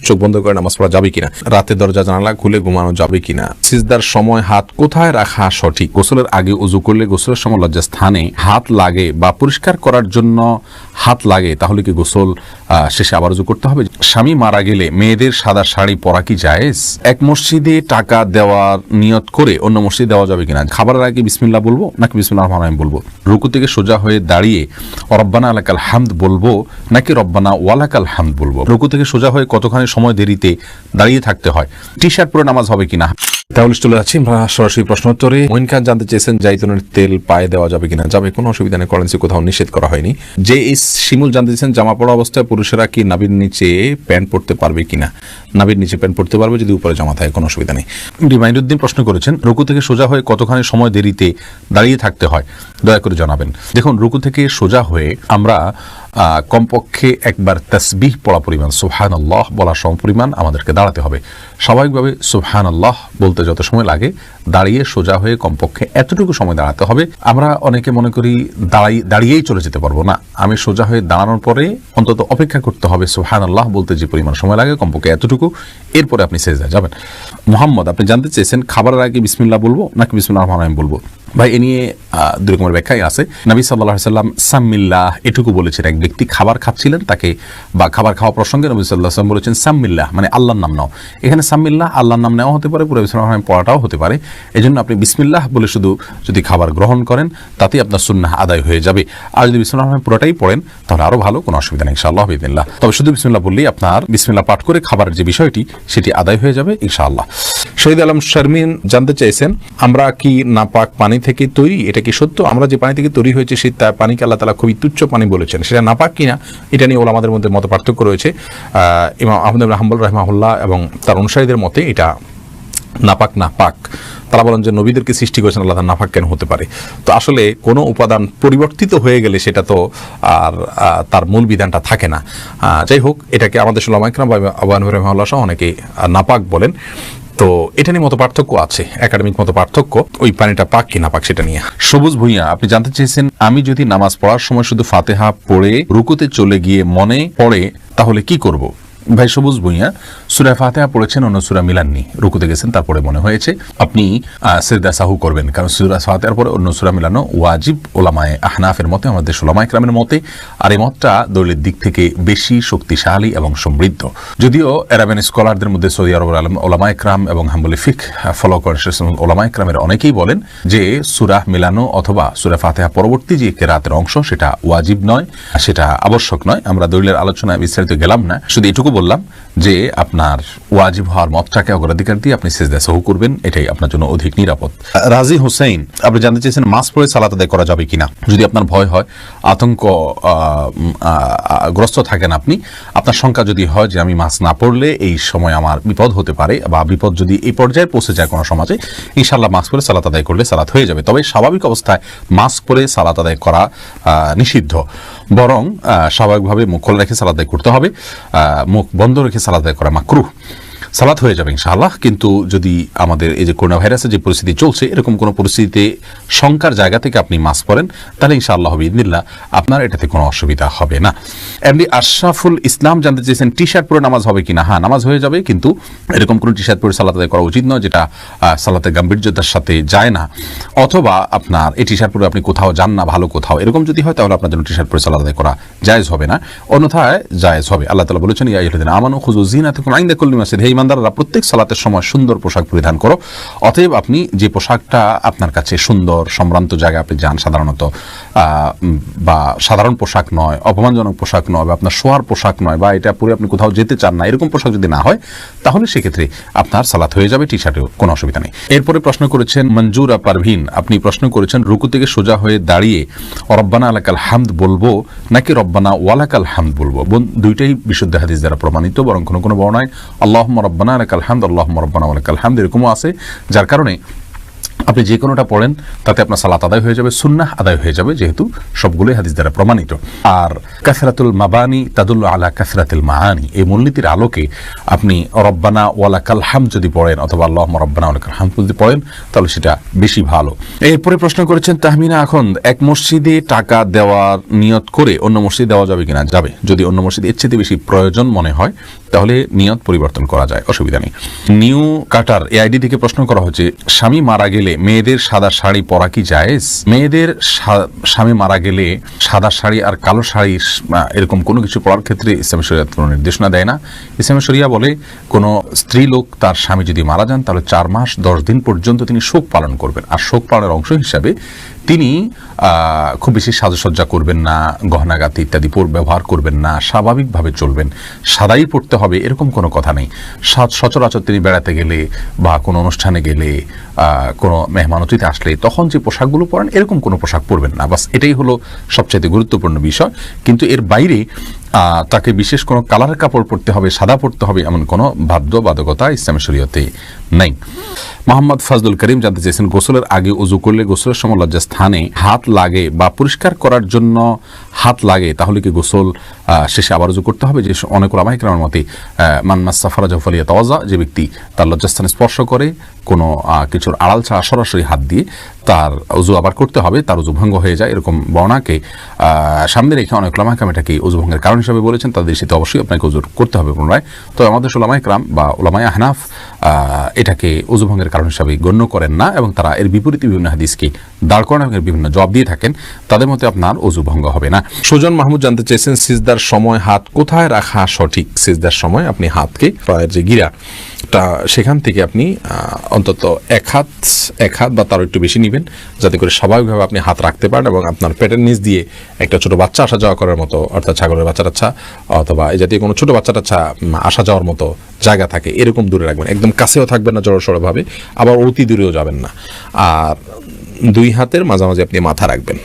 চোখ বন্ধ করে নামাজ পড়া যাবে কিনা, রাতে দরজা জানালা খুলে ঘুমানো যাবে কিনা, সিজদার সময় হাত কোথায় রাখা সঠিক, গোসলের আগে উযু করলে গোসলের সময় লজ্জাস্থানে হাত লাগে বা পরিষ্কার করার জন্য হাত লাগে, তাহলে কি গোসল শেষে আবার উযু করতে হবে? স্বামী মারা গেলে মেয়েদের সাদা শাড়ি পরা কি জায়েজ? এক মসজিদে টাকা দেওয়ার নিয়ত করে অন্য মসজিদে দেওয়া যাবে কিনা, খাবারের আগে বিসমিল্লাহ বলবো নাকি বিসমিল্লাহির রহমানির রহিম বলবো, রুকু থেকে সোজা হয়ে দাঁড়িয়ে রব্বানা লাকাল হামদ বলবো নাকি রব্বানা ওয়ালাকাল হামদ বলবো, রুকু থেকে সোজা হয়ে কতখানি সময় দেরিতে দাঁড়িয়ে থাকতে হয়, টি শার্ট পরে নামাজ হবে কিনা। তাহলে চলে যাচ্ছি আমরা সরাসরি প্রশ্ন উত্তরে। মঈন খান জানতে চেয়েছেন জাইতুনের তেল পায়ে দেওয়া যাবে কিনা, যাবে, কোনো অসুবিধা নেই, কারেন্সি কোথাও নিষেধ করা হয়নি। যে এস শিমুল জানতে চেয়েছেন জামা পড়া অবস্থায় পুরুষেরা কি নাভির নিচে প্যান্ট পরতে পারবে কিনা, নাভির নিচে প্যান্ট পরতে পারবে যদি উপরে জামা থাকে, কোনো অসুবিধা নেই। রিমাইন্ডুদ্দিন প্রশ্ন করেছেন রুকু থেকে সোজা হয়ে কতখানি সময় দেরিতে দাঁড়িয়ে থাকতে হয়, দয়া করে জানাবেন। দেখুন, রুকু থেকে সোজা হয়ে আমরা কমপক্ষে একবার তাসবিহ পড়া পরিমাণ সুবহানাল্লাহ বলা সমপরিমাণ আমাদেরকে দাঁড়াতে হবে। স্বাভাবিকভাবে সুবহানাল্লাহ বলতে যত সময় লাগে দাঁড়িয়ে সোজা হয়ে কমপক্ষে এতটুকু সময় দাঁড়াতে হবে। আমরা অনেকে মনে করি দাঁড়িয়েই চলে যেতে পারবো না, আমি সোজা হয়ে দাঁড়ানোর পরে অন্তত অপেক্ষা করতে হবে সুবহানাল্লাহ বলতে যে পরিমাণ সময় লাগে কমপক্ষে এতটুকু, এরপরে আপনি সেজদায় যাবেন। মোহাম্মদ আপনি জানতে চেয়েছেন খাবারের আগে বিসমিল্লাহ বলবো নাকি বিসমিল্লাহির রহমানির রহিম বলবো। ভাই, এ নিয়ে দুই রকমের ব্যাখ্যাই আছে। নবী সাল্লাল্লাহু আলাইহি ওয়াসাল্লাম সাম্মিল্লাহ এটুকু বলেছেন, এক ব্যক্তি খাবার খাচ্ছিলেন তাকে বা খাবার খাওয়া প্রসঙ্গে নবী সাল্লাল্লাহু আলাইহি ওয়াসাল্লাম বলেছেন সাম্মিল্লাহ মানে আল্লাহর নাম নাও। এখানে সাম্মিল্লাহ আল্লাহর নাম নেওয়া হতে পারে, পুরো বিসমিল্লাহির পড়াটাও হতে পারে। এজন্য আপনি বিসমিল্লাহ বলে শুধু যদি খাবার গ্রহণ করেন তাতেই আপনার সুন্নাহ আদায় হয়ে যাবে। আর যদি বিসমিল্লাহ পুরোটাই পড়েন তাহলে আরো ভালো, কোনো অসুবিধা নেই ইনশাআল্লাহ বিদিনিল্লাহ। তবে শুধু বিসমিল্লাহ বললেই আপনার বিসমিল্লাহ পাঠ করে খাবারের যে বিষয়টি সেটি আদায় হয়ে যাবে ইনশাআল্লাহ। শহীদ আলম শারমিন জানতে চাইছেন আমরা কি নাপাক পানি থেকে তৈরি, এটা কি সত্য? আমরা যে পানি থেকে তৈরি হয়েছে সেই পানিকে আল্লাহ তাআলা খুবই তুচ্ছ পানি বলেছেন, সেটা নাপাক কিনা এটা নিয়ে ওলামাদের মধ্যে মত পার্থক্য রয়েছে। ইমাম আহমদ ইবনে হাম্বল রাহিমাহুল্লাহ এবং তার অনুসারীদের মতে এটা নাপাক না পাক। তারা বলেন যে নবীদেরকে সৃষ্টি করেছেন আল্লাহ, তার নাপাক কেন হতে পারে? তো আসলে কোনো উপাদান পরিবর্তিত হয়ে গেলে সেটা তো আর তার মূল বিধানটা থাকে না। যাই হোক, এটাকে আমাদের উলামায়ে কেরাম বা আবু হানিফা রাহিমাহুল্লাহ সহ অনেকে নাপাক বলেন। তো এটা নিয়ে মত পার্থক্য আছে, একাডেমিক মত পার্থক্য, ওই পানিটা পাক কি না পাক সেটা নিয়ে। সবুজ ভুঁইয়া আপনি জানতে চেয়েছেন আমি যদি নামাজ পড়ার সময় শুধু ফাতিহা পড়ে রুকুতে চলে গিয়ে মনে পড়ে তাহলে কি করব? ভাই সবুজ ভুঁইয়া, সূরা ফাতিহা পড়েছেন, অন্য সূরা মিলাননি, রুকুতে গেছেন, তারপরে মনে হয়েছে আপনি সিজদা সাহু করবেন, কারণ সূরা ফাতিহার পরে অন্য সূরা মিলানো ওয়াজিব ওলামায়ে আহনাফের মতে, আমাদের উলামায়ে কেরামের মতে। আর এই মতটা দলিলের দিক থেকে বেশি শক্তিশালী এবং সমৃদ্ধ। যদিও আরাবিয়ান স্কলারদের মধ্যে সৌদি আরবের ওলামায়ে কেরাম এবং হাম্বলি ফিকহ ফলো করেন ওলামায়ে কেরামের অনেকেই বলেন যে সূরা মিলানো অথবা সূরা ফাতিহা পরবর্তী যে কিরাতের অংশ সেটা ওয়াজিব নয়, সেটা আবশ্যক নয়। আমরা দলিলের আলোচনায় বিস্তারিত গেলাম না, শুধু এটুকু বললাম যে আপনার ওয়াজিব হওয়ার মতটাকে অগ্রাধিকার দিয়ে আপনি সিজদা সাহু করবেন, এটাই আপনার জন্য অধিক নিরাপদ। রাজি হোসেন আপনি জানতে চেয়েছেন মাস্ক পরে সালাত আদায় করা যাবে কিনা। যদি আপনার ভয় হয়, আতঙ্ক গ্রস্ত থাকেন আপনি, আপনার শঙ্কা যদি হয় যে আমি মাস্ক না পরলে এই সময় আমার বিপদ হতে পারে বা বিপদ যদি এই পর্যায়ে পৌঁছে যায় কোনো সমাজে, ইনশাআল্লাহ মাস্ক পরে সালাত আদায় করলে সালাত হয়ে যাবে। তবে স্বাভাবিক অবস্থায় মাস্ক পরে সালাত আদায় করা নিষিদ্ধ, বরং স্বাভাবিকভাবে মুখ খোলা রেখে সালাত আদায় করতে হবে, মুখ বন্ধ রেখে সালাত আদায় করা মাকরুহ। সালাত হয়ে যাবে ইনশাআল্লাহ। কিন্তু যদি আমাদের এই যে করোনা ভাইরাসের যে পরিস্থিতি চলছে, এরকম কোনো পরিস্থিতিতে শঙ্কার জায়গা থেকে আপনি মাস্ক পরেন, তাহলে ইনশাআল্লাহ বিইذনিল্লাহ আপনার এটাতে কোনো অসুবিধা হবে না। এমনি আশরাফুল ইসলাম জানতে চেয়েছেন টি শার্ট পরে নামাজ হবে কিনা। হ্যাঁ, নামাজ হয়ে যাবে, কিন্তু এরকম কোনো টি শার্ট পরে সালাত আদায় করা উচিত নয় যেটা সালাতের গাম্ভীর্যতার সাথে যায় না, অথবা আপনার এই টি শার্ট পরে আপনি কোথাও যান না ভালো কোথাও, এরকম যদি হয় তাহলে আপনার জন্য টি শার্ট পরে সালাত আদায় করা জায়েজ হবে না, অন্যথায় জায়েজ হবে। আল্লাহ তাআলা বলেছেন ইয়া আইয়ুহাল্লাযীনা আমানু খুযু যিনাতাকুম ইনদা কুল্লি মাসজিদ, হে ঈমানদাররা প্রত্যেক সালাতের সময় সুন্দর পোশাক পরিধান করো। অতএব আপনি যে পোশাকটা আপনার কাছে সুন্দর, সম্ভ্রান্ত জায়গায় আপনি যান সাধারণত, বা সাধারণ পোশাক নয়, অপমানজনক পোশাক নয়, বা আপনার শোয়ার পোশাক নয়, বা এটা পরে আপনি কোথাও যেতে চান না, এরকম পোশাক যদি না হয় তাহলে সেক্ষেত্রে আপনার সালাত হয়ে যাবে, টি শার্টেও কোনো অসুবিধা নেই। এরপরে প্রশ্ন করেছেন মঞ্জুরা পারভিন, আপনি প্রশ্ন করেছেন রুকু থেকে সোজা হয়ে দাঁড়িয়ে রব্বানা লাকাল হামদ বলবো নাকি রব্বানা ওয়ালাকাল হামদ বলবো। দুইটাই বিশুদ্ধ হাদিস দ্বারা প্রমাণিত, বরং কোনো কোনো বর্ণায় আল্লাহুম্মা রব্বানা লাকাল হামদ আল্লাহুম্মা রব্বানা ওয়ালাকাল হামদ এরকমও আছে, যার কারণে আপনি যে কোনোটা পড়েন তাতে আপনার সালাত আদায় হয়ে যাবে, সুন্নাহ আদায় হয়ে যাবে, যেহেতু সবগুলোই হাদিস দ্বারা প্রমাণিত। আর কাসরাতুল মাবানি তাদুল্লু আলা কাসরাতিল মাআনি, এই মূলনীতির আলোকে আপনি রব্বানা ওয়ালাকাল হামদ যদি পড়েন অথবা আল্লাহুম্মা রব্বানা ওয়ালাকাল হামদ যদি পড়েন তাহলে সেটা বেশি ভালো। এরপরে প্রশ্ন করেছেন তাহমিনা আখন্দ, এক মসজিদে টাকা দেওয়ার নিয়ত করে অন্য মসজিদে দেওয়া যাবে কিনা। যাবে, যদি অন্য মসজিদে এর চেয়ে বেশি প্রয়োজন মনে হয় তাহলে নিয়ত পরিবর্তন করা যায়, অসুবিধা নেই। নিউ কাটার এআইডি থেকে প্রশ্ন করা হচ্ছে, স্বামী মারা গেলে মেয়েদের সাদা শাড়ি পরা কি জায়েজ? মেয়েদের স্বামী মারা গেলে সাদা শাড়ি আর কালো শাড়ি এরকম কোনো কিছু পরার ক্ষেত্রে ইসলাম শরিয়ত কোনো নির্দেশনা দেয় না। ইসলাম শরিয়া বলে কোনো স্ত্রী লোক তার স্বামী যদি মারা যান তাহলে 4 মাস 10 দিন পর্যন্ত তিনি শোক পালন করবেন, আর শোক পালনের অংশ হিসাবে তিনি খুব বেশি সাজসজ্জা করবেন না, গহনাগাতি ইত্যাদি ব্যবহার করবেন না, স্বাভাবিকভাবে চলবেন। সাদাই পড়তে হবে এরকম কোনো কথা নেই। সচরাচর তিনি বেড়াতে গেলে বা কোনো অনুষ্ঠানে গেলে, কোনো মেহমান অতিথি আসলে তখন যে পোশাকগুলো পরেন এরকম কোনো পোশাক পরবেন না, বাস এটাই হলো সবচেয়ে গুরুত্বপূর্ণ বিষয়। কিন্তু এর বাইরে তাকে বিশেষ কোনো কালারের কাপড় পরতে হবে, সাদা পরতে হবে এমন কোনো বাধ্যবাধকতা ইসলামী শরীয়তে নেই। মোহাম্মদ ফাজলুল করিম জানতে চেয়েছেন, গোসলের আগে উযু করলে গোসলের সময় লজ্জাস্থানে হাত লাগে বা পরিষ্কার করার জন্য হাত লাগে, তাহলে কি গোসল শেষে আবার উযু করতে হবে? যে অনেক উলামায়ে কেরামের মতে মান মাসসা ফারাজাহু ফালিয়াতাওয়াজ্জা, যে ব্যক্তি তার লজ্জাস্থানে স্পর্শ করে কোনো কিছুর আড়াল ছাড়া সরাসরি হাত দিয়ে তার উযু আবার করতে হবে, তার উযু ভঙ্গ হয়ে যায়, এরকম বর্ণনাকে সামনে রেখে অনেক উলামায়ে কেরাম এটাকে উযু ভঙ্গের কারণ হিসেবে বলেছেন। তাদের সাথে অবশ্যই আপনাকে উযু করতে হবে পুনরায়। তবে আমাদের উলামায়ে কেরাম বা উলামায়ে আহনাফ এটাকে উযু ভঙ্গের কারণ হিসাবে গণ্য করেন না, এবং তারা এর বিপরীতে বিভিন্ন হাদিসকে দাঁড় করানো এবং বিভিন্ন জবাব দিয়ে থাকেন। তাদের মতে আপনার উযু ভঙ্গ হবে না। সুজন মাহমুদ জানতে চেয়েছেন, সিজদার সময় হাত কোথায় রাখা সঠিক? সিজদার সময় আপনি হাতকে পায়ের যে গিরা সেখান থেকে আপনি অন্তত এক হাত বা তার একটু বেশি নেবেন, যাতে করে স্বাভাবিকভাবে আপনি হাত রাখতে পারেন এবং আপনার পেটের নিচ দিয়ে একটা ছোট বাচ্চা আসা যাওয়া করার মতো, অর্থাৎ ছাগলের বাচ্চা টাচ্ছা অথবা এই জাতীয় কোনো ছোট বাচ্চা টাচ্ছা আসা যাওয়ার মতো জায়গা থাকে এরকম দূরে রাখবেন। একদম কাছেও থাকবেন না জড়সড়ভাবে, আবার অতি দূরেও যাবেন না। আর 2 হাতের মাঝামাঝি আপনি মাথা রাখবেন।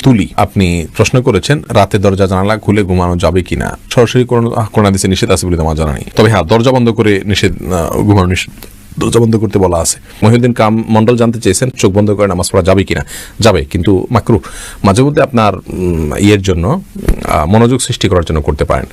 তুলি আপনি প্রশ্ন করেছেন, রাতে দরজা জানালা খুলে ঘুমানো যাবে কিনা? সরাসরি কোন হাদিসে নিষেধ আছে বলে আমার জানা নেই, তবে হ্যাঁ দরজা বন্ধ করে ঘুমানো নিষেধ, দরজা বন্ধ করতে বলা আছে। মহিউদ্দিন কাম মন্ডল জানতে চেয়েছেন, চোখ বন্ধ করে নামাজ পড়া যাবে কিনা? যাবে, কিন্তু মাকরুহ। মাঝে মধ্যে আপনার জন্য মনোযোগ সৃষ্টি করার জন্য করতে পারেন।